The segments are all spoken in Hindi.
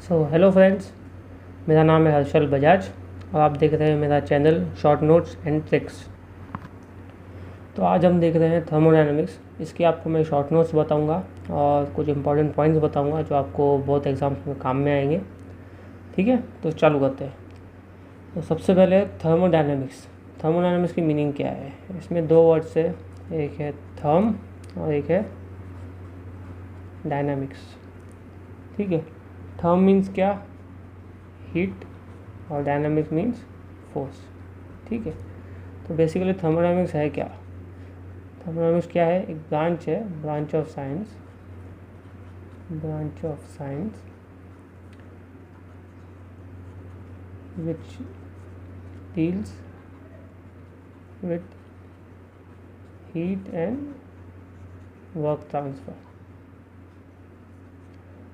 हेलो फ्रेंड्स, मेरा नाम है हर्षल बजाज और आप देख रहे हैं मेरा channel short notes and tricks. तो आज हम देख रहे हैं थर्मोडायनामिक्स। इसके आपको मैं शॉर्ट नोट्स बताऊंगा और कुछ इंपॉर्टेंट पॉइंट्स बताऊंगा जो आपको बहुत एग्जाम्स में काम में आएंगे। ठीक है, तो चालू करते हैं। तो सबसे पहले थर्मोडायनामिक्स। थर्मोडायनामिक्स की मीनिंग क्या है? इसमें दो वर्ड्स है, एक है थर्म और एक है डायनामिक्स। ठीक है, थर्म मीन्स क्या? हीट, और डायनामिक मीन्स फोर्स। ठीक है, तो बेसिकली थर्मोडायनामिक्स है क्या? थर्मोडायनामिक्स क्या है? एक ब्रांच है, branch of science which deals with heat and work transfer.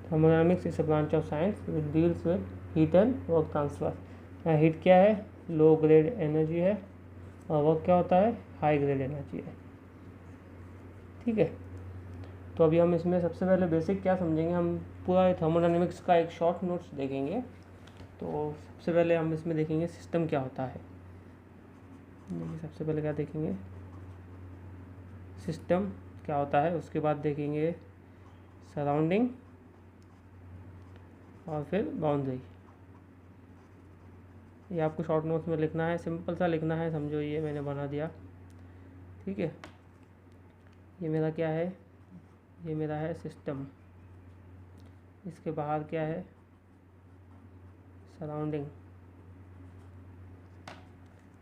Thermodynamics is a branch of science which deals with heat and work transfer. Heat क्या है? लो ग्रेड एनर्जी है, और वर्क क्या होता है? हाई ग्रेड एनर्जी है। ठीक है, तो अभी हम इसमें सबसे पहले बेसिक क्या समझेंगे, हम पूरा थर्मोडायनेमिक्स का एक शॉर्ट नोट्स देखेंगे। तो सबसे पहले हम इसमें देखेंगे सिस्टम क्या होता है। देखिए, सबसे पहले क्या देखेंगे? सिस्टम क्या होता है। उसके बाद देखेंगे सराउंडिंग और फिर बाउंड्री। ये आपको शॉर्ट नोट्स में लिखना है, सिंपल सा लिखना है, समझो। ये मैंने बना दिया। ठीक है, ये मेरा क्या है? ये मेरा है सिस्टम। इसके बाहर क्या है? सराउंडिंग।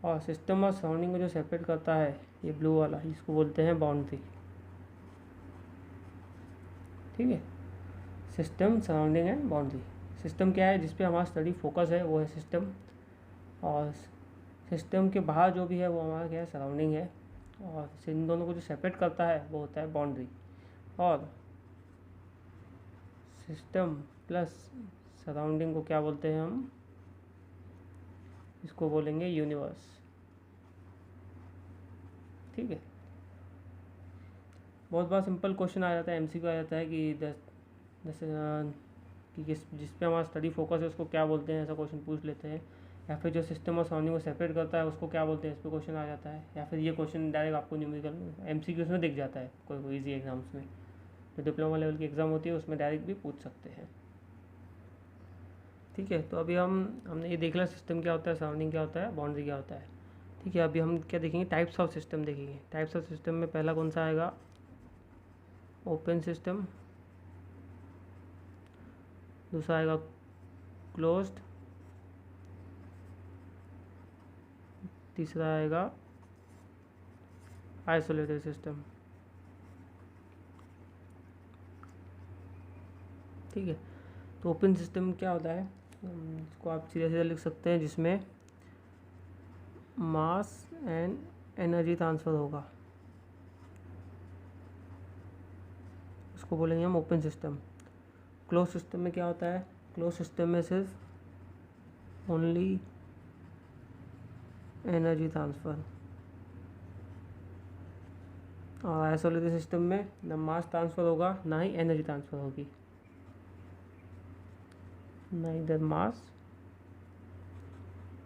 और सिस्टम और सराउंडिंग को जो सेपरेट करता है, ये ब्लू वाला, इसको बोलते हैं बाउंड्री। ठीक है, system, surrounding and boundary. System क्या है? जिस पे हमारा स्टडी फोकस है वो है सिस्टम, और सिस्टम के बाहर जो भी है वो हमारा क्या है? सराउंडिंग है। और इन दोनों को जो सेपरेट करता है वो होता है बाउंड्री। और सिस्टम प्लस सराउंडिंग को क्या बोलते हैं हम? इसको बोलेंगे यूनिवर्स। ठीक है, बहुत बार सिंपल क्वेश्चन आ जाता है, एमसीक्यू आ जाता है कि जैसे कि जिस पे हमारा स्टडी फोकस है उसको क्या बोलते हैं, ऐसा क्वेश्चन पूछ लेते हैं। या फिर जो सिस्टम और सराउंडिंग को सेपरेट करता है उसको क्या बोलते हैं, इस पर क्वेश्चन आ जाता है। या फिर ये क्वेश्चन डायरेक्ट आपको न्यूमेरिकल एमसीक्यूज में दिख जाता है, कोई कोई ईजी एग्जाम्स में, जो डिप्लोमा लेवल की एग्ज़ाम होती है उसमें डायरेक्ट भी पूछ सकते हैं। ठीक है, तो अभी हमने ये देख लिया सिस्टम क्या होता है, सराउंडिंग क्या होता है, बाउंड्री क्या होता है। ठीक है, अभी हम क्या देखेंगे? टाइप्स ऑफ सिस्टम देखेंगे। टाइप्स ऑफ सिस्टम में पहला कौन सा आएगा? Open system. दूसरा आएगा क्लोज्ड। तीसरा आएगा आइसोलेटेड सिस्टम। ठीक है, तो ओपन सिस्टम क्या होता है? इसको आप सीधे सीधे लिख सकते हैं, जिसमें मास एंड एनर्जी ट्रांसफ़र होगा, इसको बोलेंगे हम ओपन सिस्टम। क्लोज सिस्टम में क्या होता है? क्लोज सिस्टम में सिर्फ ओनली एनर्जी ट्रांसफ़र। और आइसोलेटेड सिस्टम में ना मास ट्रांसफ़र होगा ना ही एनर्जी ट्रांसफ़र होगी, ना इधर मास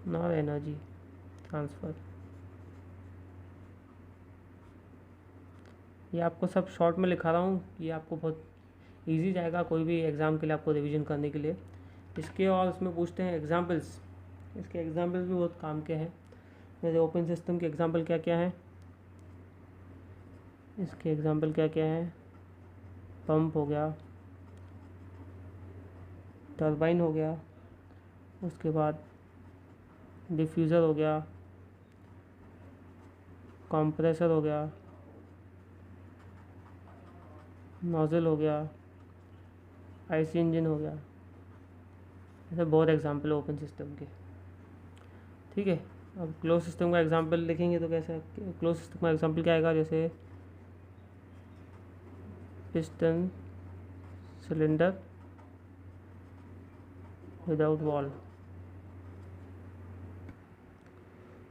ना एनर्जी ट्रांसफ़र। ये आपको सब शॉर्ट में लिखा रहा हूँ, ये आपको बहुत इजी जाएगा कोई भी एग्ज़ाम के लिए, आपको रिवीजन करने के लिए। इसके और इसमें पूछते हैं एग्जांपल्स। इसके एग्जांपल्स भी बहुत काम के हैं। जैसे ओपन सिस्टम के एग्जांपल क्या क्या हैं? इसके एग्जांपल क्या क्या हैं? पंप हो गया, टरबाइन हो गया, उसके बाद डिफ्यूज़र हो गया, कंप्रेसर हो गया, नोज़ल हो गया, आईसी इंजन हो गया। ऐसे बहुत एग्जांपल है ओपन सिस्टम के। ठीक है, अब क्लोज सिस्टम का एग्जांपल लिखेंगे तो कैसे? क्लोज सिस्टम का एग्जांपल क्या आएगा? जैसे पिस्टन सिलेंडर विदाउट वॉल।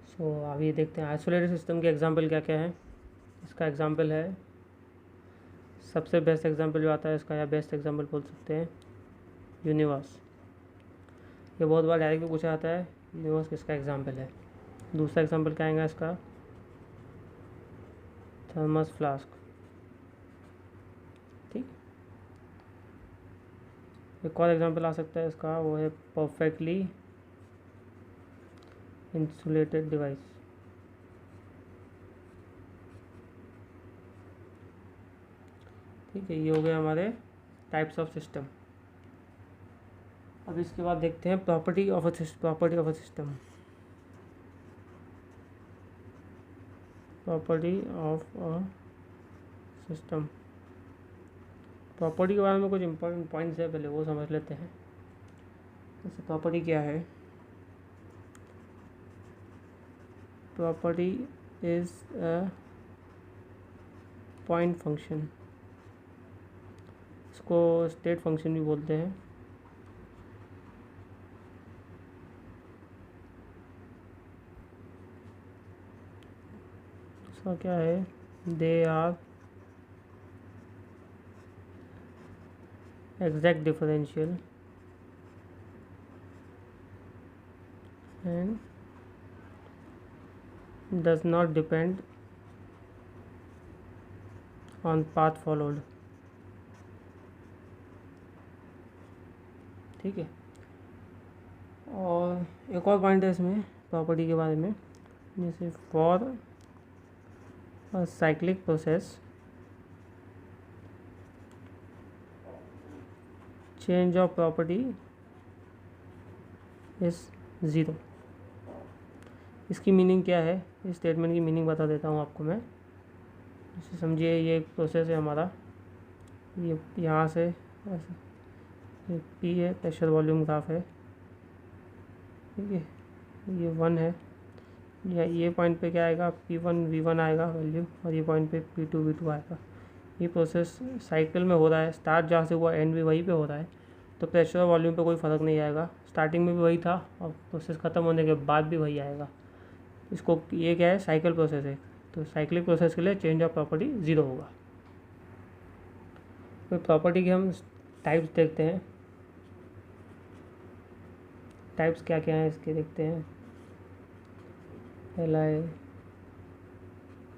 सो अभी देखते हैं आइसोलेटेड सिस्टम के एग्जांपल क्या क्या है। इसका एग्जांपल है, सबसे बेस्ट एग्जांपल जो आता है इसका, या बेस्ट एग्जांपल बोल सकते हैं, यूनिवर्स। ये बहुत बार डायरेक्ट भी पूछा जाता है, यूनिवर्स किसका एग्जाम्पल है। दूसरा एग्जाम्पल क्या आएगा इसका, थर्मस फ्लास्क। ठीक, एक और एग्जाम्पल आ सकता है इसका, वो है परफेक्टली इंसुलेटेड डिवाइस। ठीक है, ये हो गए हमारे टाइप्स ऑफ सिस्टम। अब इसके बाद देखते हैं property of a system. Property of a system, property of a system. Property के बारे में कुछ इंपॉर्टेंट पॉइंट्स है, पहले वो समझ लेते हैं। जैसे प्रॉपर्टी क्या है, property is a point function, इसको स्टेट फंक्शन भी बोलते हैं। इसका क्या है, they are exact differential and does not depend on path followed। ठीक है, और एक और पॉइंट है इसमें प्रॉपर्टी के बारे में, जैसे for a cyclic process change of property is zero. इसकी मीनिंग क्या है, इस स्टेटमेंट की मीनिंग बता देता हूँ आपको मैं। जैसे समझिए ये एक प्रोसेस है हमारा, ये यहाँ से ऐसे, ये पी है, प्रेशर वॉल्यूम ग्राफ है। ठीक है, ये 1 है, या ये पॉइंट पे क्या आएगा, P1 V1 आएगा वैल्यू, और ये पॉइंट पे P2 V2 आएगा। ये प्रोसेस साइकिल में हो रहा है, स्टार्ट जहाँ से हुआ एंड भी वहीं पे हो रहा है, तो प्रेशर और वॉल्यूम पे कोई फ़र्क नहीं आएगा। स्टार्टिंग में भी वही था और प्रोसेस ख़त्म होने के बाद भी वही आएगा। इसको, ये क्या है, साइकिल प्रोसेस है, तो साइक्लिक प्रोसेस के लिए चेंज ऑफ प्रॉपर्टी ज़ीरो होगा। तो प्रॉपर्टी के हम टाइप्स देखते हैं, टाइप्स क्या क्या हैं इसके देखते हैं। पहला है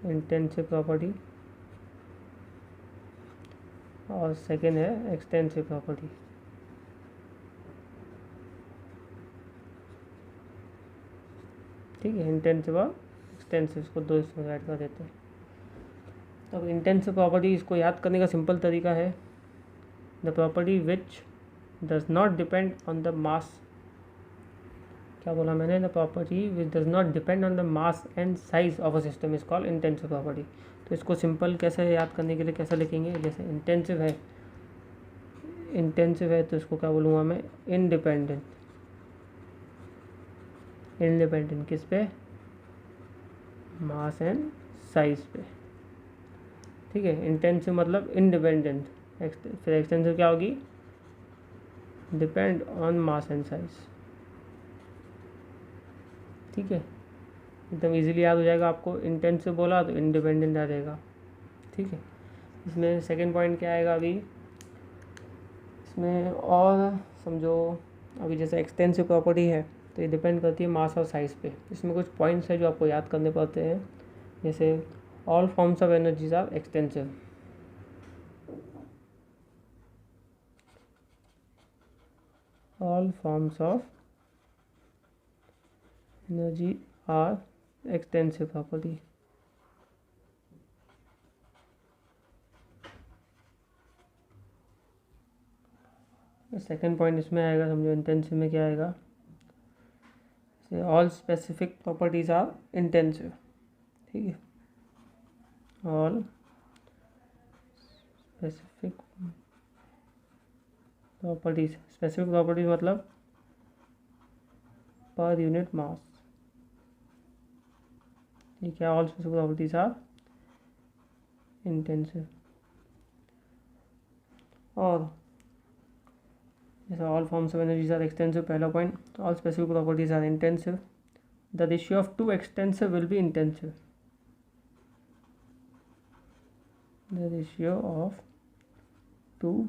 इंटेंसिव प्रॉपर्टी और सेकेंड है एक्सटेंसिव प्रॉपर्टी। ठीक है, इंटेंसिव और एक्सटेंसिव, इसको दो हिस्सों में ऐड कर देते हैं। अब इंटेंसिव प्रॉपर्टी, इसको याद करने का सिंपल तरीका है, the property which does not depend on the mass. क्या बोला मैंने, the property which does not depend on the mass and size of a system is called intensive property. तो इसको सिंपल कैसे याद करने के लिए कैसे लिखेंगे, जैसे इंटेंसिव है, इंटेंसिव है तो इसको क्या बोलूँगा मैं, इंडिपेंडेंट। इंडिपेंडेंट किस पे, मास एंड साइज पे। ठीक है, इंटेंसिव मतलब इंडिपेंडेंट। फिर एक्सटेंसिव क्या होगी, depend on mass and size. ठीक है, एकदम इजीली याद हो जाएगा आपको। इंटेंसिव बोला तो इंडिपेंडेंट आ जाएगा। ठीक है, इसमें सेकंड पॉइंट क्या आएगा अभी इसमें, और समझो अभी जैसे एक्सटेंसिव प्रॉपर्टी है तो ये डिपेंड करती है मास और साइज़ पे। इसमें कुछ पॉइंट्स है जो आपको याद करने पड़ते हैं, जैसे all forms of energies are extensive. All forms of energy are extensive property. Second point इसमें आएगा, समझो इंटेंसिव में क्या आएगा, all specific properties are intensive. ठीक है, all specific properties, specific properties मतलब पर यूनिट मास। ठीक है, all specific properties are intensive. और जैसे all forms of energies are extensive, पहला point, all specific properties are intensive, the ratio of two extensive will B intensive. The ratio of two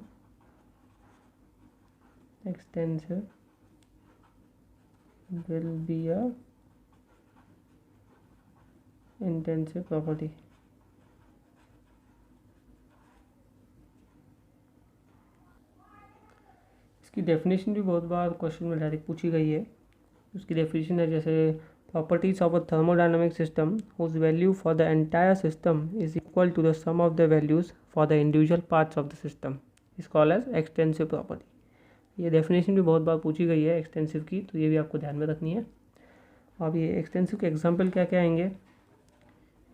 extensive will be a intensive property. इसकी डेफिनेशन भी बहुत बार क्वेश्चन में डायरेक्ट पूछी गई है। उसकी डेफिनेशन है जैसे properties of a thermodynamic system whose value for the entire system is equal to the sum of the values for the individual parts of the system is called as extensive property. ये डेफिनेशन भी बहुत बार पूछी गई है एक्सटेंसिव की, तो ये भी आपको ध्यान में रखनी है। अब ये एक्सटेंसिव के एग्जाम्पल क्या क्या आएंगे,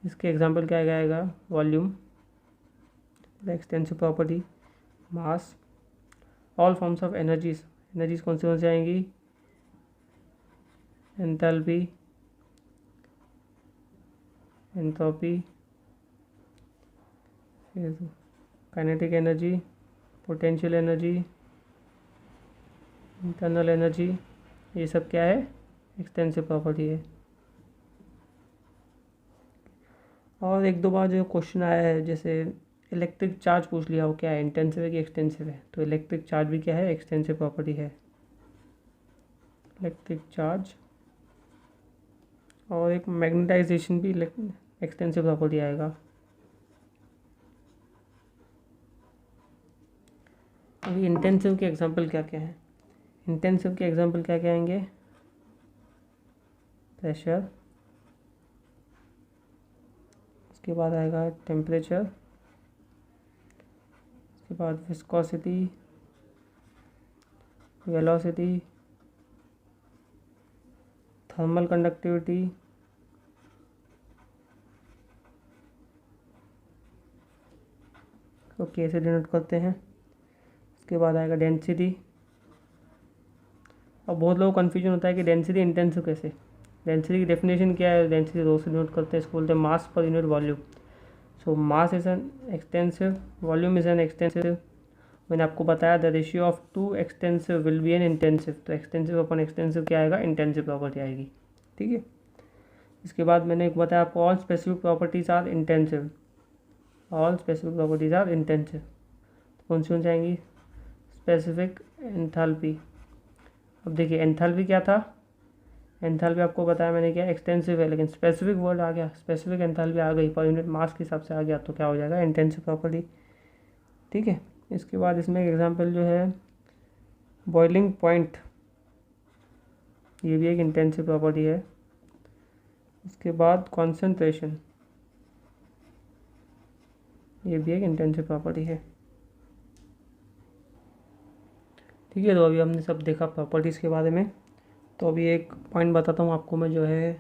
इसके एग्जाम्पल क्या क्या आएगा, volume, the extensive property, mass, all forms of energies, energies कौन से आएंगी, enthalpy, entropy, kinetic energy, potential energy, internal energy, ये सब क्या है, एक्सटेंसिव प्रॉपर्टी है। और एक दो बार जो क्वेश्चन आया है जैसे इलेक्ट्रिक चार्ज पूछ लिया, वो क्या है, इंटेंसिव है कि एक्सटेंसिव है, तो इलेक्ट्रिक चार्ज भी क्या है, एक्सटेंसिव प्रॉपर्टी है, इलेक्ट्रिक चार्ज। और एक मैग्नेटाइजेशन भी एक्सटेंसिव प्रॉपर्टी आएगा। अभी इंटेंसिव के एग्जांपल क्या क्या हैं, इंटेंसिव के एग्जांपल क्या क्या आएंगे, प्रेशर, उसके बाद आएगा टेम्परेचर, उसके बाद विस्कोसिटी, वेलोसिटी, थर्मल कंडक्टिविटी, को कैसे डिनोट करते हैं, उसके बाद आएगा डेंसिटी। अब बहुत लोगों को कन्फ्यूजन होता है कि डेंसिटी इंटेंसिव कैसे, डेंसिटी की डेफिनेशन क्या है, डेंसिटी रो से डिनोट करते हैं, इसको बोलते हैं mass per unit volume. So mass is an extensive, volume is an extensive. मैंने आपको बताया the ratio of two extensive will be an intensive, तो एक्सटेंसिव अपन एक्सटेंसिव क्या आएगा, इंटेंसिव प्रॉपर्टी आएगी, ठीक है। इसके बाद मैंने एक बताया आपको all specific properties are intensive, all specific properties are intensive. कौन सी आएंगी, स्पेसिफिक एंथैल्पी। अब देखिए एंथैल्पी क्या था, एंथैल्पी आपको बताया मैंने क्या, एक्सटेंसिव है, लेकिन स्पेसिफिक वर्ड आ गया, स्पेसिफिक एंथैल्पी आ गई, पर यूनिट मास के हिसाब से आ गया, तो क्या हो जाएगा, इंटेंसिव प्रॉपर्टी, ठीक है। इसके बाद इसमें एक एग्जांपल जो है बॉइलिंग पॉइंट, ये भी एक इंटेंसिव प्रॉपर्टी है। उसके बाद कॉन्सेंट्रेशन, ये भी एक इंटेंसिव प्रॉपर्टी है, ठीक है। तो अभी हमने सब देखा प्रॉपर्टीज़ के बारे में। तो अभी एक पॉइंट बताता हूँ आपको मैं, जो है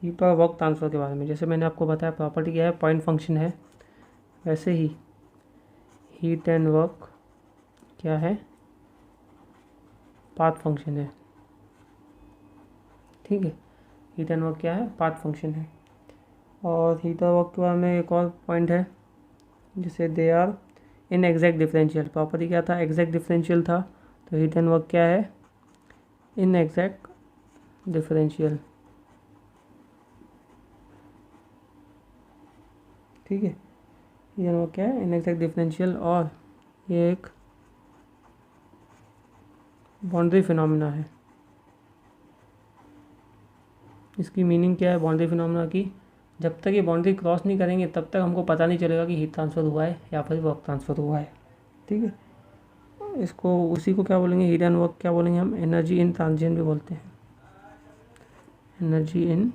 हीट और वर्क ट्रांसफ़र के बारे में। जैसे मैंने आपको बताया प्रॉपर्टी क्या है, पॉइंट फंक्शन है, वैसे ही हीट एंड वर्क क्या है, पाथ फंक्शन है, ठीक है। हीट एंड वर्क क्या है, पाथ फंक्शन है। और हीट और वर्क के बारे में एक और पॉइंट है, जिसे they are in exact differential. Property क्या था, एग्जैक्ट डिफरेंशियल था, तो हीट एंड वर्क क्या है, इन एग्जैक्ट डिफरेंशियल, ठीक है। हीट एंड वर्क क्या है, इन एग्जैक्ट डिफरेंशियल। और ये एक बाउंड्री फिनोमिना है। इसकी मीनिंग क्या है बाउंड्री फिनोमिना की, जब तक ये बाउंड्री क्रॉस नहीं करेंगे तब तक हमको पता नहीं चलेगा कि हीट ट्रांसफ़र हुआ है या फिर वर्क ट्रांसफ़र हुआ है, ठीक है। इसको उसी को क्या बोलेंगे, हीट एंड वर्क क्या बोलेंगे हम, एनर्जी इन ट्रांजिएंट भी बोलते हैं, एनर्जी इन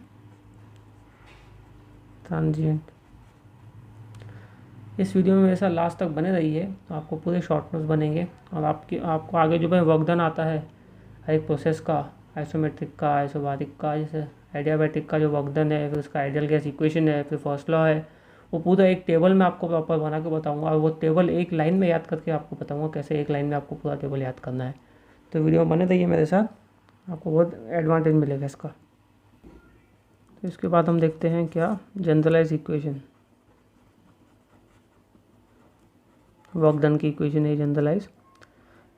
ट्रांजिएंट। इस वीडियो में ऐसा लास्ट तक बने रहिए, तो आपको पूरे शॉर्ट नोट्स बनेंगे। और आपको आगे जो है वर्क डन आता है हर एक प्रोसेस का, आइसोमेट्रिक का, आइसोबारिक का, जैसे एडियाबैटिक का जो वर्क डन है, फिर उसका आइडियल गैस इक्वेशन है, फिर फर्स्ट लॉ है, वो पूरा एक टेबल में आपको प्रॉपर बना के बताऊंगा। और वो टेबल एक लाइन में याद करके आपको बताऊंगा कैसे एक लाइन में आपको पूरा टेबल याद करना है। तो वीडियो बने रहिए मेरे साथ, आपको बहुत एडवांटेज मिलेगा इसका। तो इसके बाद हम देखते हैं क्या, जनरलाइज इक्वेशन, वर्क डन की इक्वेशन है जनरलाइज।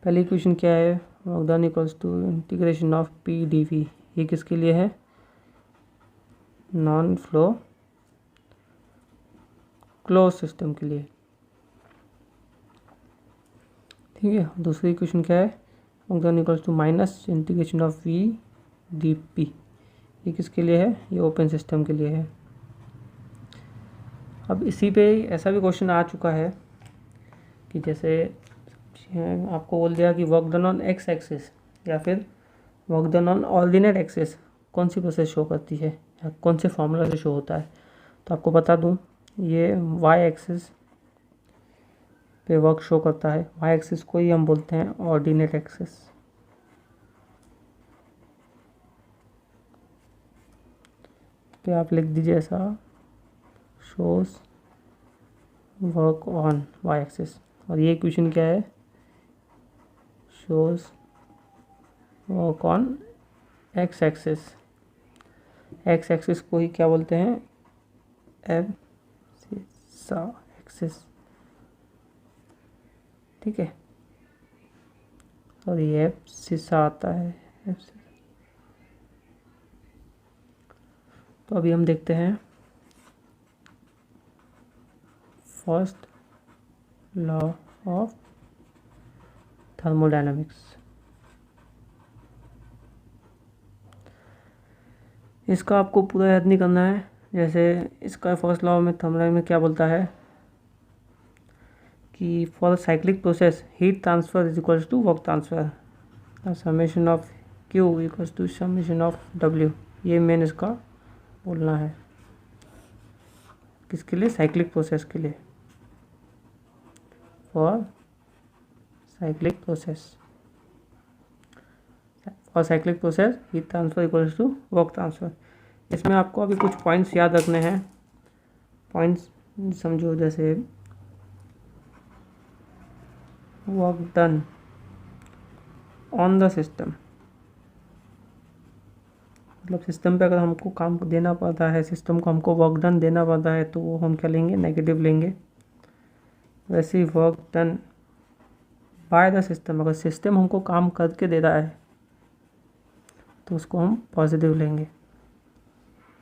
पहली इक्वेशन क्या है, work done equals to integration of P D V. ये किसके लिए है, नॉन फ्लो क्लोज सिस्टम के लिए, ठीक है। दूसरी इक्वेशन क्या है, work done equals to minus integration of V DP, ये किसके लिए है? ये ओपन सिस्टम के लिए है। अब इसी पे ऐसा भी क्वेश्चन आ चुका है कि जैसे आपको बोल दिया कि work done on X axis या फिर work done on ordinate axis कौन सी प्रोसेस शो करती है या कौन से फॉर्मूला से शो होता है। तो आपको बता दूं, ये वाई एक्सिस पे वर्क शो करता है। वाई एक्सिस को ही हम बोलते हैं ऑर्डिनेट एक्सिस। पे आप लिख दीजिए ऐसा, shows work on Y axis. और ये इक्वेशन क्या है? Shows work on X axis. X axis को ही क्या बोलते हैं? एब्सिसा एक्सिस, ठीक है। और ये एब्सिसा आता है, एब्सिसा। तो अभी हम देखते हैं फर्स्ट लॉ ऑफ थर्मोडायनामिक्स। इसका आपको पूरा याद नहीं करना है। जैसे इसका फर्स्ट लॉ में थर्मोडायनामिक्स में क्या बोलता है कि for cyclic process heat transfer is equals to work transfer, summation of Q equals to summation of W. ये मेन इसका बोलना है। किसके लिए? साइक्लिक प्रोसेस के लिए। For cyclic process heat transfer equals to work transfer. इसमें आपको अभी कुछ पॉइंट्स याद रखने हैं। पॉइंट्स समझो, जैसे work done on the system, मतलब सिस्टम पे अगर हमको काम देना पड़ता है, सिस्टम को हमको वर्क डन देना पड़ता है, तो वो हम क्या लेंगे? नेगेटिव लेंगे। वैसे ही work done by the system, अगर सिस्टम हमको काम करके दे रहा है तो उसको हम पॉजिटिव लेंगे,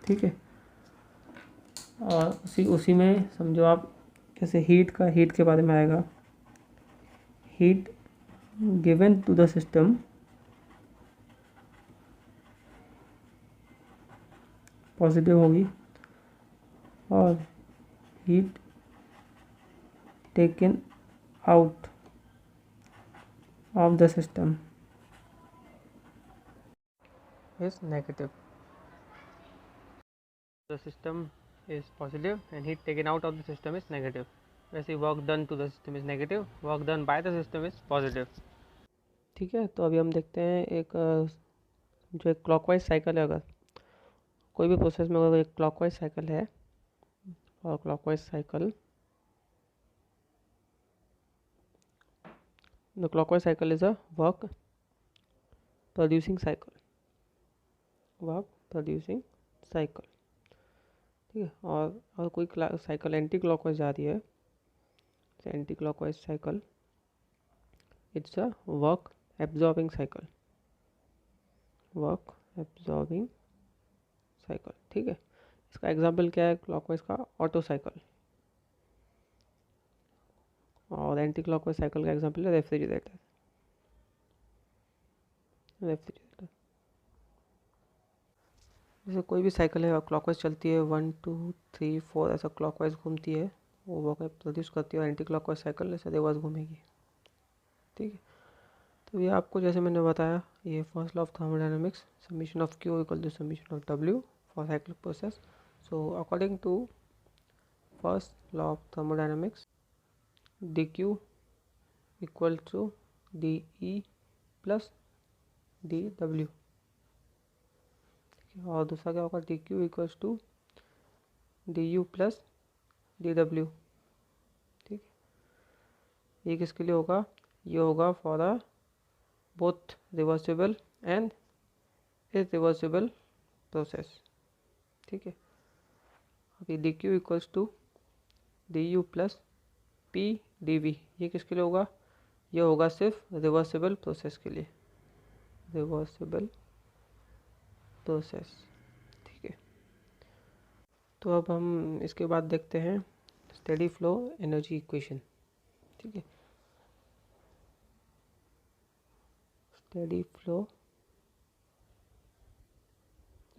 ठीक है। और उसी में समझो आप, जैसे हीट के बारे में आएगा। Heat given to the system positive होगी, और heat taken out of the system is negative. The system is positive and heat taken out of the system is negative. वैसे work done to the system is negative, work done by the system is positive, ठीक है। तो अभी हम देखते हैं एक जो एक क्लॉकवाइज साइकिल है, अगर कोई भी प्रोसेस में अगर एक क्लॉकवाइज साइकिल है, और clockwise cycle, the clockwise cycle is a work producing cycle, ठीक है। और कोई साइकिल एंटी क्लॉकवाइज जा रही है, anti clockwise cycle, it's a work absorbing cycle, ठीक है। इसका एग्जाम्पल क्या है क्लॉकवाइज का? Auto cycle. और एंटी क्लॉकवाइज साइकिल का एग्जाम्पल है रेफ्रिजरेटर। जैसे कोई भी साइकिल है क्लॉकवाइज चलती है, 1 2 3 4 ऐसा क्लॉकवाइज घूमती है, वो वर्क प्रोड्यूस करती है। और एंटी क्लॉकवाइज साइकिल ऐसे रिवर्स घूमेगी, ठीक है। तो ये आपको जैसे मैंने बताया, ये first law of thermodynamics, summation of Q equal to summation of W for cyclic process. So according to first law of thermodynamics, D Q equal to D E plus D W, और दूसरा क्या होगा? D Q equals to D U plus D W, ठीक। ये किसके लिए होगा? ये होगा for a both reversible and irreversible process, ठीक है। अभी D Q equals to D U plus P D V, ये किसके लिए होगा? ये होगा सिर्फ रिवर्सिबल प्रोसेस के लिए, रिवर्सिबल प्रोसेस, ठीक है। तो अब हम इसके बाद देखते हैं स्टेडी फ्लो एनर्जी इक्वेशन, ठीक है। Steady flow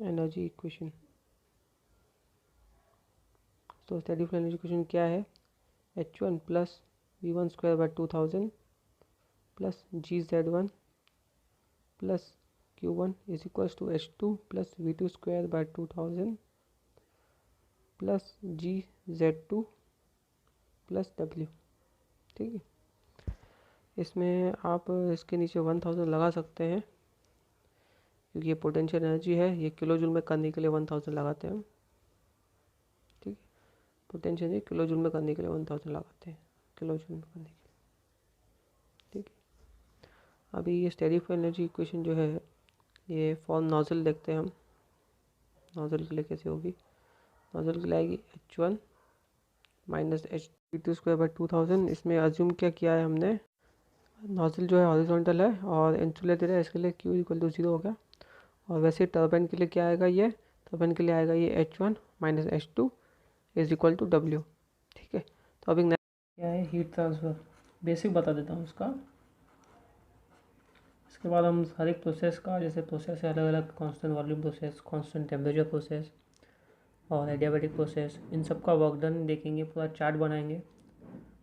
energy equation. तो स्टेडी फ्लो एनर्जी इक्वेशन क्या है, H1 plus V1 square by 2000 plus GZ1 plus Q1 is equals to H2 plus V2 square by 2000 plus GZ2 plus W। ठीक है, इसमें आप इसके नीचे 1000 लगा सकते हैं क्योंकि ये पोटेंशियल एनर्जी है, ये किलो जूल में करने के लिए 1000 लगाते हैं हम। ठीक है, पोटेंशियल एनर्जी किलो जूल में करने के लिए 1000 लगाते हैं, किलो जूल में करने के लिए। ठीक है, अभी ये स्टेडी फ्लो एनर्जी इक्वेशन जो है ये फॉर नोजल देखते हैं हम, नोजल के लिए कैसे होगी। नोजल के लिए आएगी H1 minus V2 square by 2000। इसमें अज्यूम क्या किया है हमने, नोजल जो है हॉरिजॉन्टल है और इंसुलेटेड है, इसके लिए Q इक्वल टू 0 हो गया। और वैसे टर्बाइन के लिए क्या आएगा, ये टर्बाइन के लिए आएगा ये H1 minus H2 is equal to W। ठीक है, तो अभी क्या है हीट ट्रांसफ़र, बेसिक बता देता हूँ उसका। इसके बाद हम हर एक प्रोसेस का, जैसे प्रोसेस है अलग अलग, constant volume process, constant temperature process और एडियाबैटिक प्रोसेस, इन सब का वर्क डन देखेंगे, पूरा चार्ट बनाएंगे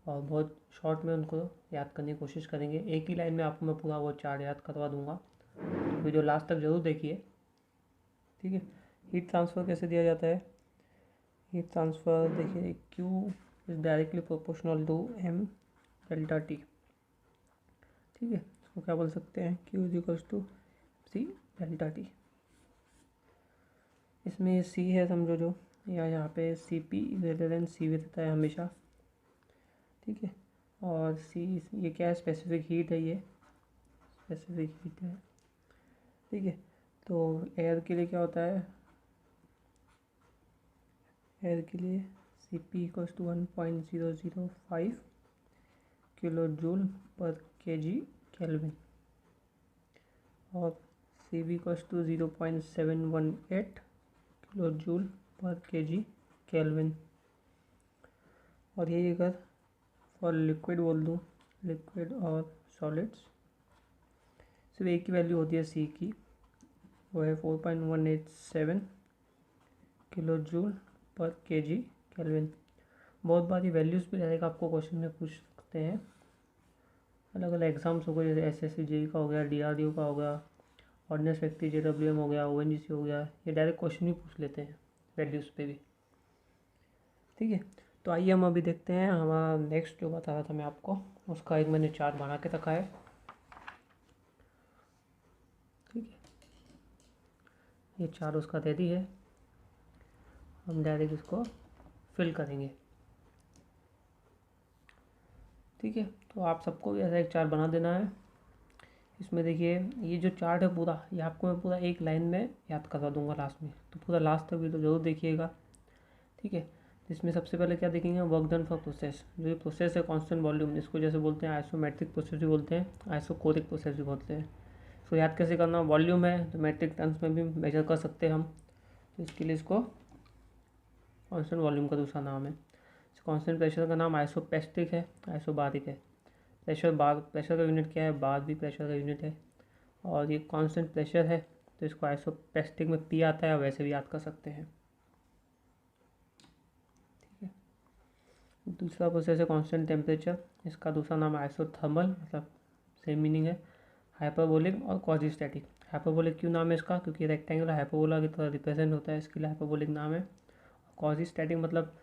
और बहुत शॉर्ट में उनको याद करने की कोशिश करेंगे। एक ही लाइन में आपको मैं पूरा वो चार्ट याद करवा दूंगा, वीडियो लास्ट तक ज़रूर देखिए। ठीक है, हीट ट्रांसफ़र कैसे दिया जाता है, हीट ट्रांसफ़र देखिए Q is directly proportional to M delta T। ठीक है, इसको क्या बोल सकते हैं, Q is equals to C delta T। इसमें ये C है समझो जो, या यहाँ पे CP ग्रेटर देन CV रहता है हमेशा। ठीक है, और C ये क्या है, स्पेसिफिक हीट है, ये स्पेसिफिक हीट है। ठीक है, तो एयर के लिए क्या होता है, एयर के लिए CP equals to 1.005 kilo joule per kg kelvin और CV equals to 0.718 kilo joule per kg kelvin. और यही अगर फॉर लिक्विड बोल दूँ, लिक्विड और सॉलिड्स, सिर्फ एक ही वैल्यू होती है C की, वो है 4.187 kilo joule per kg kelvin. बहुत बारी वैल्यूज़ भी रहेगा, आपको क्वेश्चन में पूछ सकते हैं, अलग अलग एग्जाम्स हो गए, जैसे SSC JEE का हो गया, DRDO का हो गया, ऑर्डिनेंस फैक्ट्री JWM हो गया, ONGC हो गया, ये डायरेक्ट क्वेश्चन ही पूछ लेते हैं वैल्यूज़ पे भी। ठीक है, तो आइए हम अभी देखते हैं हमारा नेक्स्ट जो बता रहा था मैं आपको, उसका एक मैंने चार्ट बना के रखा है। ठीक है, ये चार्ट उसका रेडी है, हम डायरेक्ट इसको फिल करेंगे। ठीक है, तो आप सबको भी ऐसा एक चार्ट बना देना है। इसमें देखिए ये जो चार्ट है पूरा, ये आपको मैं पूरा एक लाइन में याद करवा दूंगा लास्ट में, तो पूरा लास्ट तक भी तो ज़रूर देखिएगा। ठीक है, इसमें सबसे पहले क्या देखेंगे, वर्क डन फॉर प्रोसेस। जो ये प्रोसेस है कांस्टेंट वॉल्यूम, इसको जैसे बोलते हैं आइसोमेट्रिक प्रोसेस भी बोलते हैं, आइसोकोरिक प्रोसेस भी बोलते हैं। इसको याद कैसे करना, वॉल्यूम है तो मेट्रिक टन्स में भी मेजर कर सकते हैं हम, तो इसके लिए इसको कांस्टेंट वॉल्यूम का दूसरा नाम है। कांस्टेंट प्रेशर का नाम आइसोपेस्टिक है, आइसोबारिक है। प्रेशर का यूनिट क्या है, बार भी प्रेशर का यूनिट है, और ये कांस्टेंट प्रेशर है तो इसको आइसोपेस्टिक में P आता है, और वैसे भी याद कर सकते हैं। ठीक है, दूसरा प्रोसेस है कांस्टेंट टेम्परेचर, इसका दूसरा नाम आइसोथर्मल, मतलब सेम मीनिंग है, हाइपरबोलिक और क्वाजीस्टैटिक। हाइपरबोलिक क्यों नाम है इसका, क्योंकि रेक्टेंगुलर हाइपरबोला की तरह रिप्रेजेंट होता है, इसके लिए हाइपरबोलिक नाम है। क्वाजीस्टैटिक मतलब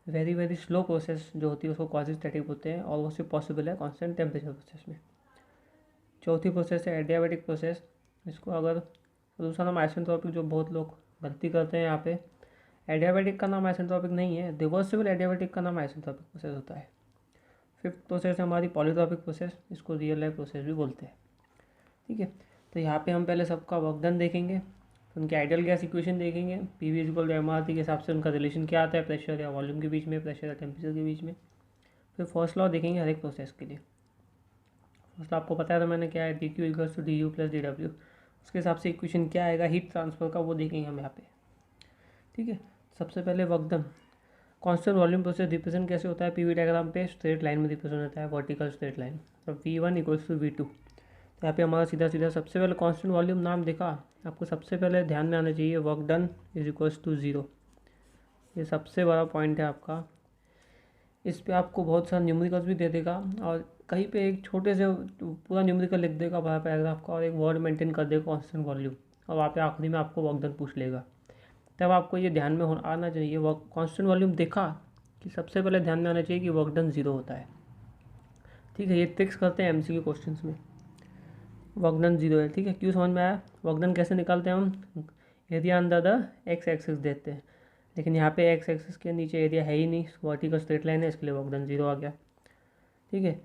वेरी वेरी स्लो प्रोसेस जो होती है उसको क्वाजीस्टैटिक बोलते हैं, और वो सिर्फ पॉसिबल है कांस्टेंट टेम्परेचर प्रोसेस में। चौथी प्रोसेस है एडियाबैटिक प्रोसेस, इसको अगर दूसरा नाम आइसेंट्रोपिक, जो बहुत लोग गलती करते हैं यहाँ पे, एडियाबैटिक का नाम आइसेंट्रोपिक नहीं है, रिवर्सिबल एडियाबैटिक का नाम आइसेंट्रोपिक प्रोसेस होता है। फिफ्थ प्रोसेस है हमारी पॉलीट्रोपिक प्रोसेस, इसको रियल लाइफ प्रोसेस भी बोलते हैं। ठीक है, तो यहाँ पे हम पहले सबका वर्क डन देखेंगे, उनके आइडियल गैस इक्वेशन देखेंगे, PV इक्वल टू MRT के हिसाब से उनका रिलेशन क्या आता है, प्रेशर या वॉल्यूम के बीच में, प्रेशर या टेम्परेचर के बीच में। फिर फर्स्ट लॉ देखेंगे हर एक प्रोसेस के लिए। फर्स्ट लॉ आपको पता है तो मैंने क्या है, DQ equals to DU plus DW, उसके हिसाब से इक्वेशन क्या आएगा हीट ट्रांसफर का, वो देखेंगे हम यहाँ पे। ठीक है, सबसे पहले work done. Constant volume process represent कैसे होता है, PV डायग्राम पे स्ट्रेट लाइन में रिप्रेजेंट होता है, वर्टिकल स्ट्रेट लाइन। तो V1 इक्वल्स टू V2, तो यहाँ पे हमारा सीधा सीधा सबसे पहले कांस्टेंट वॉल्यूम नाम देखा, आपको सबसे पहले ध्यान में आना चाहिए work done is equals to 0। ये सबसे बड़ा पॉइंट है आपका। इस पे आपको बहुत सारा न्यूमेरिकल्स भी दे देगा और कहीं पे एक छोटे से पूरा न्यूमेरिकल लिख देगा बड़ा पैराग्राफ का और एक वर्ड मेंटेन कर देगा कांस्टेंट वॉल्यूम, और वहाँ पे आखिरी में आपको वर्क डन पूछ लेगा। तब आपको ये ध्यान में आना चाहिए, वर्क कांस्टेंट वॉल्यूम देखा कि सबसे पहले ध्यान में आना चाहिए कि वर्क डन 0 होता है। ठीक है, ये ट्रिक्स करते हैं एमसीक्यू क्वेश्चंस में। वर्क डन 0 है, ठीक है, क्यों समझ में आया? वर्क डन कैसे निकालते हैं हम? Area under the x axis देते हैं, लेकिन यहाँ पे एक्स एक्सिस के नीचे एरिया है ही नहीं, वर्टिकल स्ट्रेट लाइन है, इसके लिए वर्क डन 0 आ गया। ठीक है,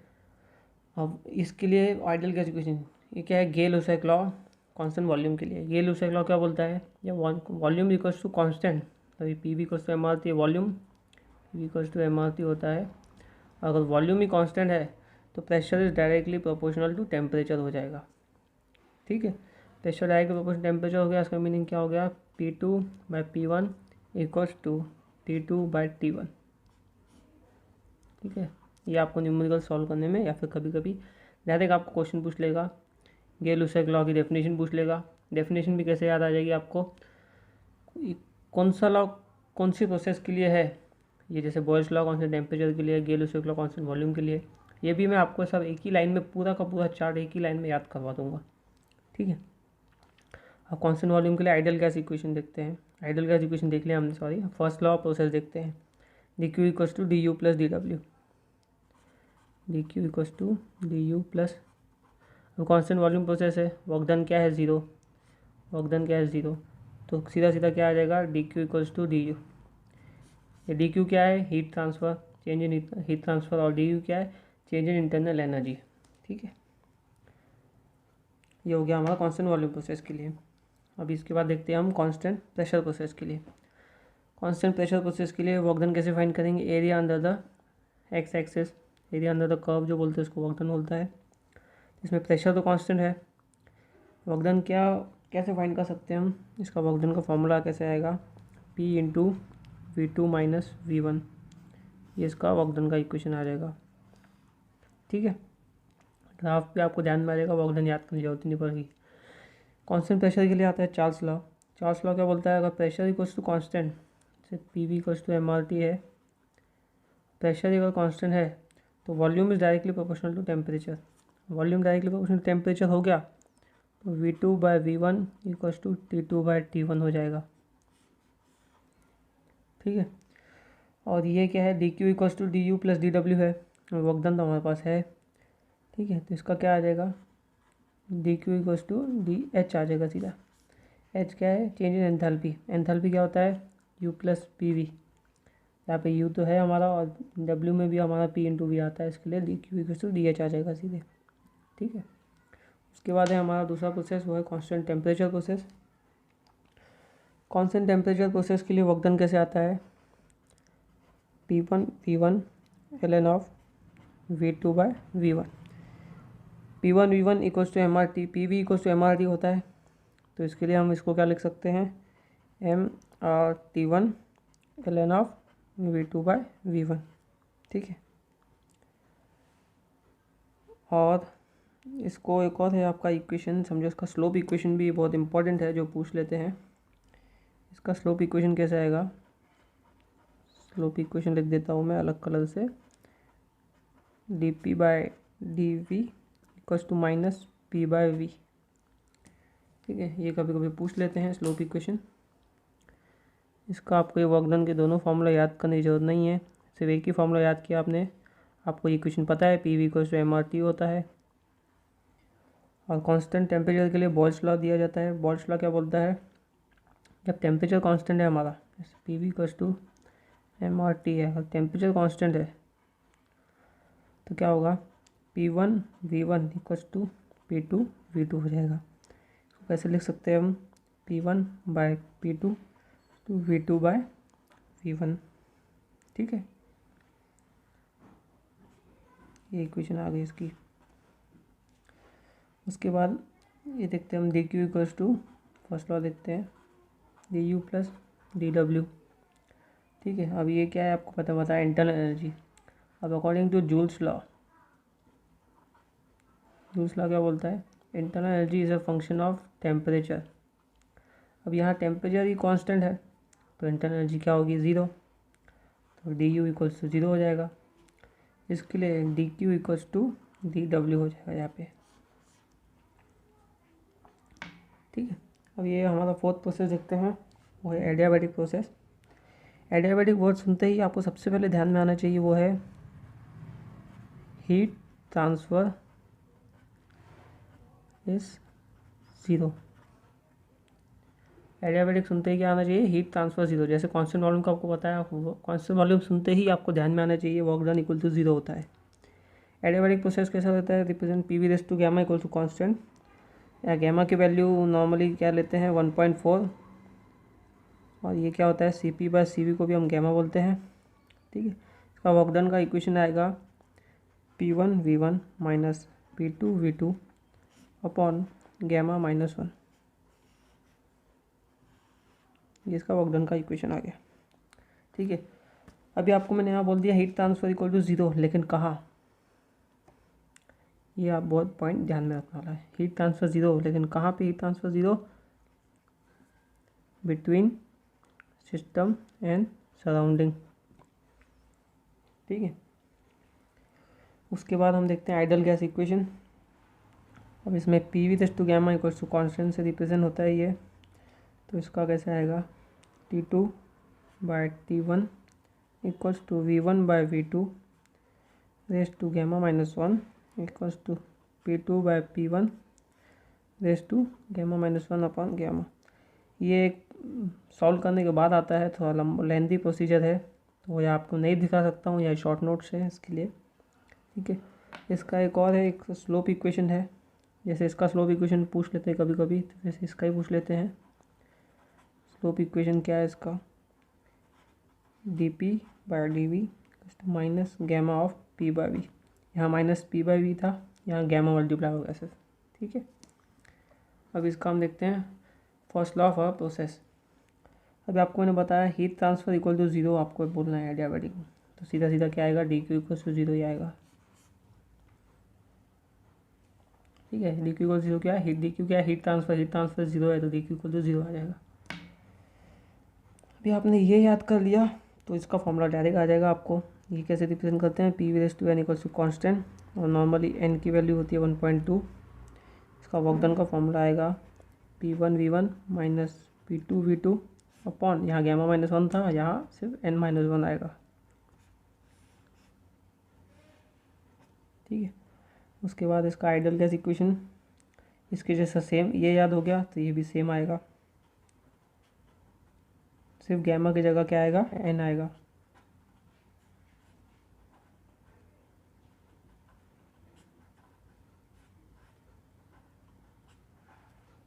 अब इसके लिए आइडियल गैस इक्वेशन ये क्या है? गे-लुसाक लॉ कांस्टेंट वॉल्यूम के लिए। गे-लुसाक लॉ क्या बोलता है? जब वॉल्यूम इक्वल्स टू कांस्टेंट, तभी P V equals to M R T, volume P V equals to M R T होता है। अगर वॉल्यूम ही कांस्टेंट है तो pressure is directly proportional to temperature हो जाएगा। ठीक है, प्रेशर डायरेक्टली प्रोपोर्शनल टेम्परेचर हो गया, इसका मीनिंग क्या हो गया? P2/P1 equals to T2/T1। ठीक है, ये आपको न्यूमेरिकल सॉल्व करने में या फिर कभी कभी डायरेक्ट आपको क्वेश्चन पूछ लेगा, गे-लुसाक लॉ की डेफिनेशन पूछ लेगा। डेफिनेशन भी कैसे याद आ जाएगी आपको? कौन सा लॉ कौन सी प्रोसेस के लिए है? ये जैसे बॉयल्स लॉ कांस्टेंट टेम्परेचर के लिए, गे-लुसाक लॉ कांस्टेंट वॉल्यूम के लिए। ये भी मैं आपको सब एक ही लाइन में पूरा का पूरा चार्ट एक ही लाइन में याद करवा दूंगा। ठीक है, अब कांस्टेंट वॉल्यूम के लिए आइडियल गैस इक्वेशन देखते हैं। आइडियल गैस इक्वेशन देख लिया हमने, सॉरी, फर्स्ट लॉ प्रोसेस देखते हैं। D Q equals to D U plus D W, D Q equals to D U plus, अब कांस्टेंट वॉल्यूम प्रोसेस है, वर्क डन क्या है? 0। वर्क डन क्या है? 0। तो सीधा सीधा क्या आ जाएगा? D Q equals to D U. ये डी क्यू क्या है? Heat transfer, change in heat transfer, और डी यू क्या है? Change in internal energy. ठीक है, ये हो गया हमारा कांस्टेंट वॉल्यूम प्रोसेस के लिए। अब इसके बाद देखते हैं हम कांस्टेंट प्रेशर प्रोसेस के लिए। कांस्टेंट प्रेशर प्रोसेस के लिए वर्क डन कैसे फाइंड करेंगे? Area under the x axis, area under the curve जो बोलते हैं उसको वर्क डन बोलता है। इसमें प्रेशर तो कांस्टेंट है, वर्क डन क्या कैसे फाइंड कर सकते हैं हम? इसका वर्क डन का फॉर्मूला कैसे आएगा? P into V2 minus V1, ये इसका वर्क डन का इक्वेशन आ जाएगा। ठीक है, ग्राफ पे आपको ध्यान में आ जाएगा, वर्क डन याद करने की जरूरत नहीं पड़ेगी। कांस्टेंट प्रेशर के लिए आता है चार्ल्स लॉ। चार्ल्स लॉ क्या बोलता है? अगर प्रेशर इक्वल्स टू कांस्टेंट, जैसे P V equals to M R T है, प्रेशर अगर कांस्टेंट है तो volume is directly proportional to temperature. Volume directly proportional to temperature हो गया तो V2/V1 इक्वल्स टू T2/T1 हो जाएगा। ठीक है, और ये क्या है? D Q equals to D U plus D W है, वर्क डन तो हमारे पास है। ठीक है, तो इसका क्या आ जाएगा? D Q equals to D H आ जाएगा सीधा। एच क्या है? चेंज इन एंथैल्पी। एंथैल्पी क्या होता है? You plus P V. यहाँ पे यू तो है हमारा और डब्ल्यू में भी हमारा पी इंटू वी आता है, इसके लिए D Q equals to D H आ जाएगा सीधे। ठीक है, उसके बाद है हमारा दूसरा प्रोसेस, वो है constant temperature process. Constant temperature process के लिए वर्क डन कैसे आता है? P1 ln of V2/V1। P1V1 equals to M R T, P V equals to M R T होता है, तो इसके लिए हम इसको क्या लिख सकते हैं? MRT1 ln of V2/V1। ठीक है, और इसको एक और है आपका इक्वेशन, समझो इसका स्लोप इक्वेशन भी बहुत इंपॉर्टेंट है जो पूछ लेते हैं। इसका स्लोप इक्वेशन कैसे आएगा? स्लोप इक्वेशन लिख देता हूँ मैं अलग कलर से, dP/dV equals to minus P/V। ठीक है, ये कभी कभी पूछ लेते हैं स्लोप इक्वेशन। इसका आपको ये वर्क डन के दोनों फार्मूला याद करने की जरूरत नहीं है, सिर्फ एक ही फार्मूला याद किया आपने, आपको इक्वेशन पता है PV इक्वल्स टू MRT होता है। और कांस्टेंट टेम्परेचर के लिए बॉयल्स लॉ दिया जाता है। बॉयल्स लॉ क्या बोलता है? जब टेम्परेचर कांस्टेंट है हमारा, जैसे PV इक्वल्स टू MRT है, अगर टेम्परेचर कांस्टेंट है तो क्या होगा? P1V1 इक्वल्स टू P2V2 हो जाएगा। इसको कैसे लिख सकते हैं हम? P1/P2 to V2/V1। ठीक है, ये इक्वेशन आ गई इसकी। उसके बाद ये देखते हैं हम D Q equals to, first law देखते हैं, D U plus D W. ठीक है, अब ये क्या है आपको पता है? Internal energy. अब according to Joule's law, Joule's law क्या बोलता है? Internal energy is a function of temperature. अब यहाँ टेम्परेचर ही कांस्टेंट है तो इंटरनल एनर्जी क्या होगी, ज़ीरो, तो D U equals to zero हो जाएगा। इसके लिए D Q equals to D W हो जाएगा यहाँ पे। ठीक है, अब ये हमारा फोर्थ प्रोसेस देखते हैं, वो है एडियाबैटिक प्रोसेस। एडियाबैटिक वर्ड सुनते ही आपको सबसे पहले ध्यान में आना चाहिए वो है heat transfer is zero. Adiabatic सुनते ही क्या आना चाहिए, हीट ट्रांसफ़र ज़ीरो। जैसे कांस्टेंट वॉल्यूम का आपको पता है, कांस्टेंट वॉल्यूम सुनते ही आपको ध्यान में आना चाहिए work done equal to zero होता है। एडियाबैटिक प्रोसेस कैसा रहता है, represent P V raise to gamma equal to constant, या गैमा की वैल्यू नॉर्मली क्या लेते हैं 1.4, और ये क्या होता है C P by C V को भी हम गैमा बोलते हैं। ठीक है, इसका वर्क डन का इक्वेशन आएगा P1 V1 minus P2 V2 upon gamma minus 1। ये इसका वर्क डन का इक्वेशन आ गया। ठीक है, अभी आपको मैंने यहाँ बोल दिया heat transfer equal to zero, लेकिन कहाँ, ये आप बहुत पॉइंट ध्यान में रखने वाला है। हीट ट्रांसफर ज़ीरो, लेकिन कहाँ पे heat transfer zero, between system and surrounding. ठीक है, उसके बाद हम देखते हैं आइडल गैस इक्वेशन। अब इसमें P V raise to gamma equals to constant से रिप्रेजेंट होता है ये, तो इसका कैसे आएगा T2 by T1 equals to V1 by V2 raise to gamma minus 1 equals to P2 by P1 raise to gamma minus 1 upon gamma. ये एक सॉल्व करने के बाद आता है, थोड़ा लंबा लेंथी प्रोसीजर है, तो ये आपको नहीं दिखा सकता हूँ, यह शॉर्ट नोट्स है इसके लिए। ठीक है, इसका एक और है, एक स्लोप इक्वेशन है। जैसे इसका स्लोप इक्वेशन पूछ लेते हैं कभी कभी, तो वैसे इसका ही पूछ लेते हैं। स्लोप इक्वेशन क्या है इसका, D P by D V minus gamma of P by V. यहाँ माइनस पी बाय वी था, यहाँ गैमा मल्टीप्लाई हो गया सर। ठीक है, अब इसका हम देखते हैं first law of a process. अभी आपको मैंने बताया heat transfer equal to zero आपको बोलना है एडियाबैटिक, तो सीधा सीधा क्या आएगा, D Q equal to zero ही आएगा। ठीक है, डी क्यू इक्वल ज़ीरो क्या है, डी क्यू क्या है, हीट ट्रांसफर ज़ीरो है, तो D Q equal to zero आ जाएगा। अभी आपने ये याद कर लिया तो इसका फॉर्मूला डायरेक्ट आ जाएगा आपको। ये कैसे रिप्रेजेंट करते हैं, P V raise to N equals to constant, और नॉर्मली एन की वैल्यू होती है 1.2। इसका वर्क डन का फॉर्मूला आएगा P1 V1 minus P2 V2 upon, यहाँ गैमा माइनस 1 था, यहाँ सिर्फ n माइनस 1 आएगा। ठीक है, उसके बाद इसका आइडल गैस इक्वेशन इसके जैसा सेम, ये याद हो गया तो ये भी सेम आएगा, सिर्फ गैमा की जगह क्या आएगा, n आएगा।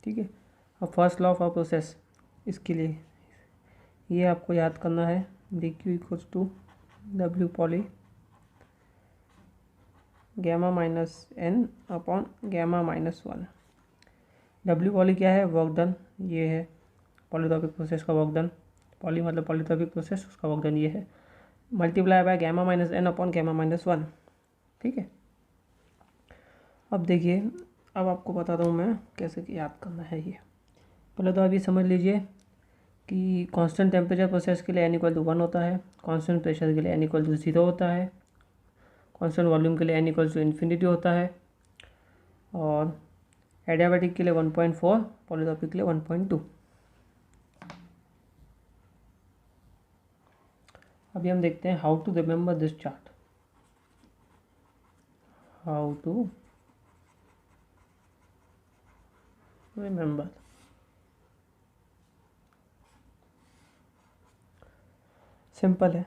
ठीक है, अब first law of a process, इसके लिए ये आपको याद करना है, D Q equals to W poly gamma minus N upon gamma minus 1। W poly क्या है, वर्क डन, ये है पॉलीट्रॉपिक प्रोसेस का वर्क डन, पॉली मतलब पॉलीट्रॉपिक प्रोसेस, उसका वर्क डन ये है, multiply by gamma minus N upon gamma minus 1। ठीक है, अब देखिए, अब आपको बताता हूँ मैं कैसे याद करना है ये। पहले तो आप ये समझ लीजिए कि कांस्टेंट टेम्परेचर प्रोसेस के लिए एन इक्वल टू 1 होता है, कांस्टेंट प्रेशर के लिए एन इक्वल टू 0 होता है, कांस्टेंट वॉल्यूम के लिए एन इक्वल टू इन्फिनिटी होता है, और एडियाबैटिक के लिए 1.4, पॉलीट्रॉपिक के लिए 1.2। अभी हम देखते हैं how to remember this chart, how to remember. Simple है,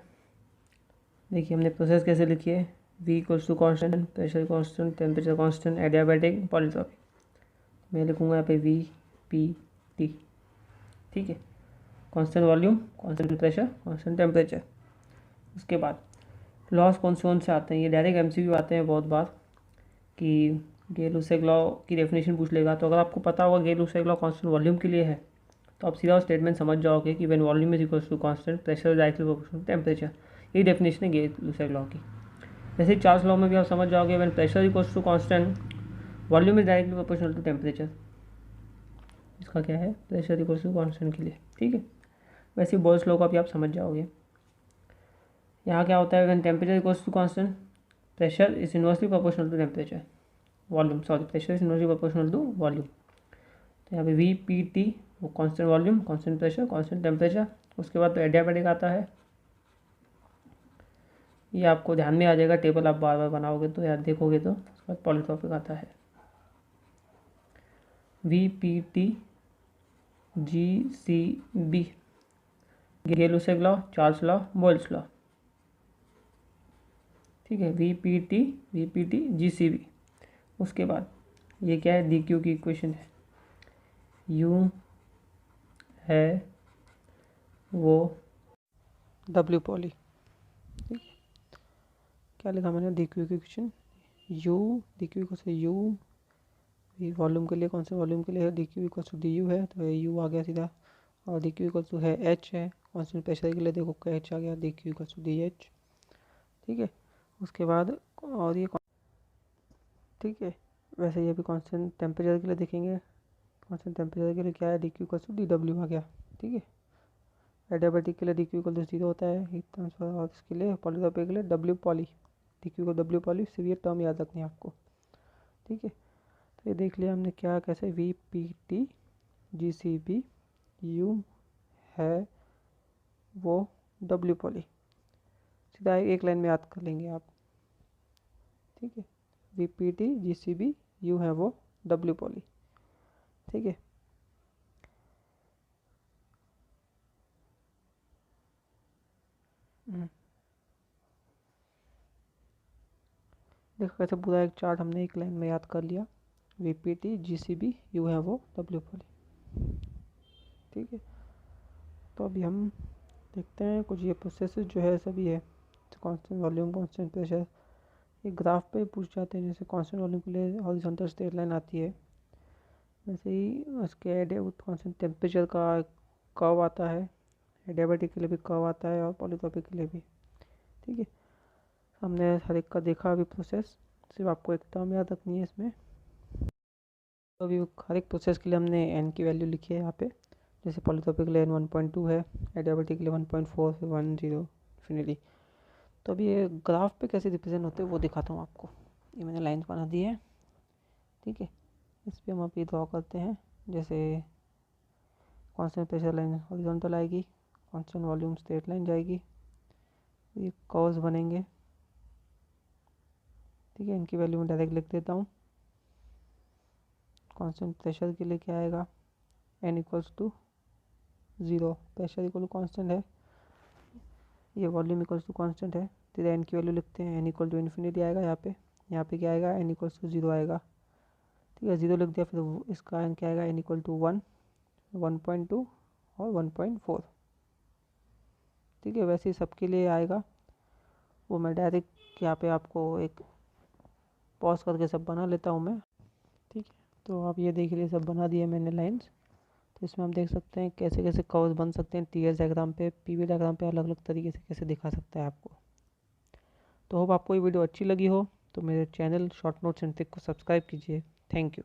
देखिए हमने प्रोसेस कैसे लिखी है, V equals to constant, pressure constant, temperature constant, adiabatic, polytropic. मैं लिखूँगा यहाँ पे V P T। ठीक है, constant volume, constant pressure, constant temperature. उसके बाद लॉस कौन से आते हैं, ये डायरेक्ट MCQ आते हैं बहुत बार, कि गेल-लुसेक लॉ की डेफिनेशन पूछ लेगा। तो अगर आपको पता होगा गेल-लुसेक लॉ कांस्टेंट वॉल्यूम के लिए है, तो आप सीधा स्टेटमेंट समझ जाओगे कि when volume is equals to constant, pressure is directly proportional to temperature. यही डेफिनेशन है गेल-लुसेक लॉ की। जैसे चार्ल्स लॉ में भी आप समझ जाओगे, when pressure equals to constant, volume is directly proportional to temperature, इसका क्या है, प्रेशर इक्वल्स टू कॉन्स्टेंट के लिए, ठीक है। वैसे बोल्स लॉ को अभी आप समझ जाओगे। यहाँ क्या होता है, when temperature equals to constant, pressure is inversely proportional to temperature, volume sorry pressure is inversely proportional to volume. तो यहाँ पे वी पी टी वो constant volume, constant pressure, constant temperature. उसके बाद तो एडियाबैटिक आता है, ये आपको ध्यान में आ जाएगा, टेबल आप बार बार बनाओगे तो याद देखोगे तो। उसके बाद पॉलीट्रॉपिक आता है, V P T G C B, Gay Lussac law, Charles law, Boyle's law, ठीक है। V P T G C B. उसके बाद ये क्या है, डी क्यू की इक्वेशन है, यू है वो डब्ल्यू पॉली, ठीक है। क्या लिखा मैंने, डी क्यू की equation, U D Q equal से यू, वॉल्यूम के लिए कौन से वॉल्यूम के लिए है, D Q equal to D U है, तो यू आ गया सीधा, और डी क्यू इक्वल टू है एच है, कॉन्स्टेंट प्रेशर के लिए देखो एच आ गया, D Q equal to D H, ठीक है। उसके बाद और ये ठीक है, वैसे ये भी कांस्टेंट टेम्परेचर के लिए देखेंगे, कांस्टेंट टेम्परेचर के लिए क्या है, D Q equal to D W आ गया, ठीक है। एडियाबैटिक के लिए डी क्यू इक्वल टू 0 होता है हीट ट्रांसफर, और इसके लिए पॉलीट्रॉपिक के लिए डब्ल्यू पॉली, डी क्यू को डब्ल्यू पॉली, सीवियर टर्म याद रखनी है आपको, ठीक है। तो ये देख लिया हमने क्या कैसे, V P T G C B, U है वो डब्ल्यू पॉली, सीधा एक लाइन में याद कर लेंगे आप, ठीक है। V P T G C B, U है वो डब्ल्यू पॉली, ठीक है। देखो कैसे पूरा एक चार्ट हमने एक लाइन में याद कर लिया, V P T G C B, U है वो डब्ल्यू पॉली, ठीक है। तो अभी हम देखते हैं कुछ ये प्रोसेसेस जो है सभी है, कांस्टेंट वॉल्यूम, कांस्टेंट प्रेशर, ये ग्राफ पे पूछ जाते हैं। जैसे कांस्टेंट वॉल्यूम के लिए हॉरिजॉन्टल स्ट्रेट लाइन आती है, वैसे ही उसके कांस्टेंट टेम्परेचर का कर्व आता है, एडियाबैटिक के लिए भी कर्व आता है और पॉलीट्रॉपिक के लिए भी, ठीक है। हमने हर एक का देखा अभी प्रोसेस, सिर्फ आपको एक टर्म याद रखनी है इसमें। तो अभी हर एक प्रोसेस के लिए हमने एन की वैल्यू लिखी है यहाँ पे, जैसे पॉलीट्रॉपिक के लिए एन 1.2 है, एडियाबैटिक के लिए 1.4 से 10 इन्फिनिटी। तो अभी ये ग्राफ पे कैसे रिप्रेजेंट होते हैं वो दिखाता हूँ आपको। ये मैंने लाइन्स बना दी है, ठीक है। इस पर हम अभी ड्रॉ करते हैं, जैसे कांस्टेंट प्रेशर लाइन हॉरिजॉन्टल आएगी, कांस्टेंट वॉल्यूम स्ट्रेट लाइन जाएगी, ये कर्व्स बनेंगे, ठीक है। इनकी वैल्यू मैं डायरेक्ट लिख देता हूँ। कांस्टेंट प्रेशर के लिए क्या आएगा, N equals to 0, pressure equal to constant है, ये वॉल्यूम इक्वल्स टू कांस्टेंट है, तो एन की वैल्यू लिखते हैं, एन इक्वल टू इन्फिनिटी आएगा यहाँ पे क्या आएगा, एन इक्वल्स टू 0 आएगा, ठीक है। 0 लिख दिया, फिर इसका एन क्या आएगा, एन इक्वल टू 1, 1.2 और 1.4, ठीक है। वैसे ही सबके लिए आएगा, वो मैं डायरेक्ट यहाँ पे आपको एक पॉज करके सब बना लेता हूँ मैं, ठीक है। तो आप ये देख लीजिए, सब बना दिए मैंने लाइंस। तो इसमें हम देख सकते हैं कैसे कैसे कर्व्स बन सकते हैं, टीएस डायग्राम पे, पीवी डायग्राम पे अलग अलग तरीके से कैसे दिखा सकता है आपको। तो होप आपको ये वीडियो अच्छी लगी हो, तो मेरे channel short notes and trick को सब्सक्राइब कीजिए। Thank you.